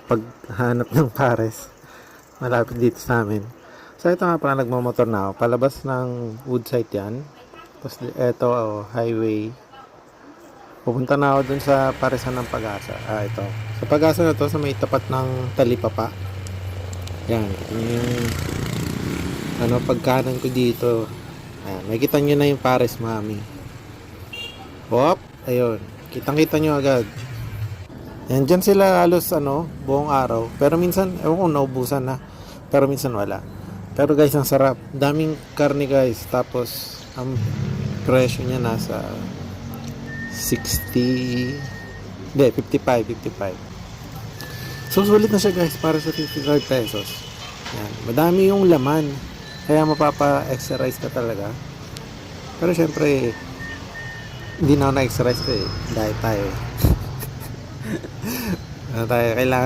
paghanap ng pares malapit dito sa amin. So ito nga pala, nagmamotor na ako. Palabas ng Woodside yan. Tapos ito, highway. Pupunta na ako dun sa paresan ng Pag-asa. Ito. Sa Pag-asa na to, sa may tapat ng Talipapa. Yan. Yung pagkanan ko dito. Ayan. Makikita nyo na yung pares, mami. Hop. Ayun. Kitang-kita nyo agad. Yan. Dyan sila halos buong araw. Pero minsan, ewan ko, naubusan na. Pero minsan wala. Pero guys, ang sarap. Daming karne guys. Tapos, ang presyo niya nasa 60, hindi, 55. So, sulit na siya guys para sa 55 pesos. Yan. Madami yung laman. Kaya mapapa-exercise ka talaga. Pero syempre, hindi na ako na-exercise ko eh. Diet tayo eh. Kailangan